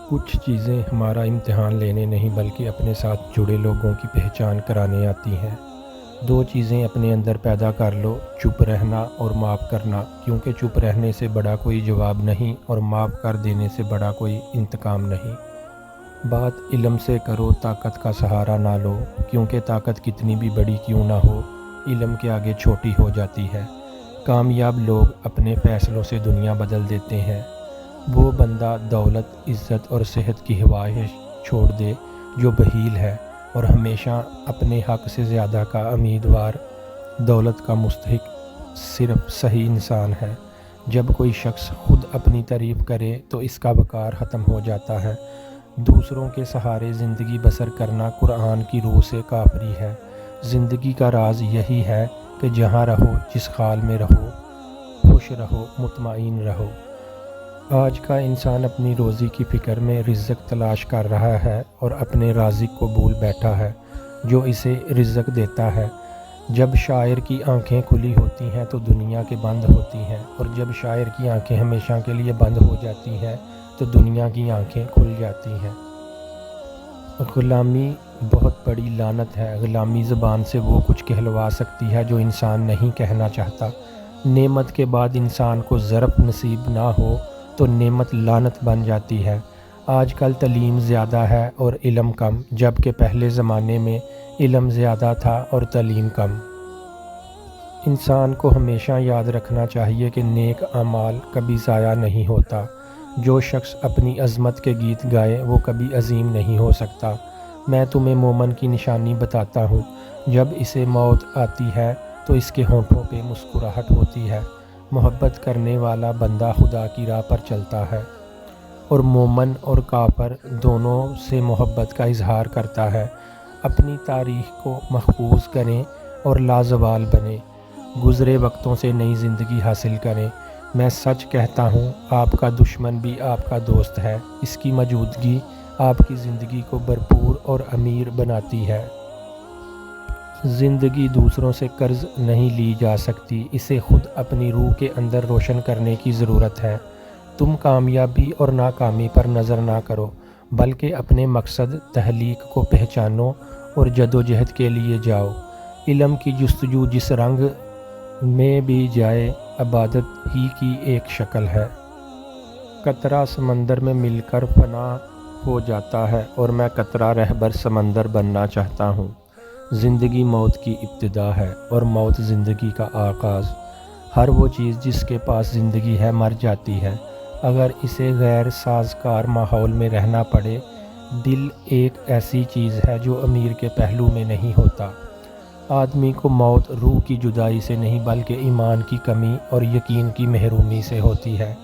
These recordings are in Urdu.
کچھ چیزیں ہمارا امتحان لینے نہیں بلکہ اپنے ساتھ جڑے لوگوں کی پہچان کرانے آتی ہیں۔ دو چیزیں اپنے اندر پیدا کر لو، چپ رہنا اور معاف کرنا، کیونکہ چپ رہنے سے بڑا کوئی جواب نہیں اور معاف کر دینے سے بڑا کوئی انتقام نہیں۔ بات علم سے کرو، طاقت کا سہارا نہ لو، کیونکہ طاقت کتنی بھی بڑی کیوں نہ ہو، علم کے آگے چھوٹی ہو جاتی ہے۔ کامیاب لوگ اپنے فیصلوں سے دنیا بدل دیتے ہیں۔ وہ بندہ دولت، عزت اور صحت کی خواہش چھوڑ دے جو بخیل ہے اور ہمیشہ اپنے حق سے زیادہ کا امیدوار۔ دولت کا مستحق صرف صحیح انسان ہے۔ جب کوئی شخص خود اپنی تعریف کرے تو اس کا وقار ختم ہو جاتا ہے۔ دوسروں کے سہارے زندگی بسر کرنا قرآن کی روح سے کافری ہے۔ زندگی کا راز یہی ہے کہ جہاں رہو، جس حال میں رہو، خوش رہو، مطمئن رہو۔ آج کا انسان اپنی روزی کی فکر میں رزق تلاش کر رہا ہے اور اپنے رازق کو بھول بیٹھا ہے جو اسے رزق دیتا ہے۔ جب شاعر کی آنکھیں کھلی ہوتی ہیں تو دنیا کے بند ہوتی ہیں، اور جب شاعر کی آنکھیں ہمیشہ کے لیے بند ہو جاتی ہیں تو دنیا کی آنکھیں کھل جاتی ہیں۔ غلامی بہت بڑی لعنت ہے۔ غلامی زبان سے وہ کچھ کہلوا سکتی ہے جو انسان نہیں کہنا چاہتا۔ نعمت کے بعد انسان کو ظرف نصیب نہ ہو تو نعمت لعنت بن جاتی ہے۔ آج کل تعلیم زیادہ ہے اور علم کم، جبکہ پہلے زمانے میں علم زیادہ تھا اور تعلیم کم۔ انسان کو ہمیشہ یاد رکھنا چاہیے کہ نیک اعمال کبھی ضائع نہیں ہوتا۔ جو شخص اپنی عظمت کے گیت گائے وہ کبھی عظیم نہیں ہو سکتا۔ میں تمہیں مومن کی نشانی بتاتا ہوں، جب اسے موت آتی ہے تو اس کے ہونٹوں پہ مسکراہٹ ہوتی ہے۔ محبت کرنے والا بندہ خدا کی راہ پر چلتا ہے اور مومن اور کافر دونوں سے محبت کا اظہار کرتا ہے۔ اپنی تاریخ کو محفوظ کریں اور لازوال بنیں۔ گزرے وقتوں سے نئی زندگی حاصل کریں۔ میں سچ کہتا ہوں، آپ کا دشمن بھی آپ کا دوست ہے۔ اس کی موجودگی آپ کی زندگی کو بھرپور اور امیر بناتی ہے۔ زندگی دوسروں سے قرض نہیں لی جا سکتی، اسے خود اپنی روح کے اندر روشن کرنے کی ضرورت ہے۔ تم کامیابی اور ناکامی پر نظر نہ کرو، بلکہ اپنے مقصد تخلیق کو پہچانو اور جدوجہد کے لیے جاؤ۔ علم کی جستجو جس رنگ میں بھی جائے، عبادت ہی کی ایک شکل ہے۔ قطرہ سمندر میں مل کر فنا ہو جاتا ہے اور میں قطرہ رہبر سمندر بننا چاہتا ہوں۔ زندگی موت کی ابتدا ہے اور موت زندگی کا آغاز۔ ہر وہ چیز جس کے پاس زندگی ہے مر جاتی ہے اگر اسے غیر سازگار ماحول میں رہنا پڑے۔ دل ایک ایسی چیز ہے جو امیر کے پہلو میں نہیں ہوتا۔ آدمی کو موت روح کی جدائی سے نہیں بلکہ ایمان کی کمی اور یقین کی محرومی سے ہوتی ہے۔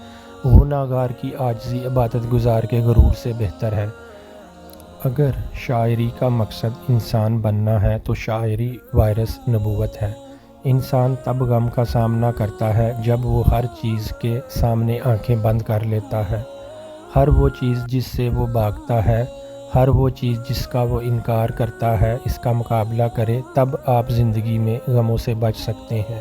گنہگار کی عاجزی عبادت گزار کے غرور سے بہتر ہے۔ اگر شاعری کا مقصد انسان بننا ہے تو شاعری وائرس نبوت ہے۔ انسان تب غم کا سامنا کرتا ہے جب وہ ہر چیز کے سامنے آنکھیں بند کر لیتا ہے۔ ہر وہ چیز جس سے وہ بھاگتا ہے، ہر وہ چیز جس کا وہ انکار کرتا ہے، اس کا مقابلہ کرے، تب آپ زندگی میں غموں سے بچ سکتے ہیں۔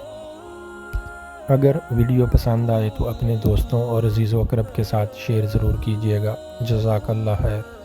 اگر ویڈیو پسند آئے تو اپنے دوستوں اور عزیز و اقرب کے ساتھ شیئر ضرور کیجیے گا۔ جزاک اللہ خیر۔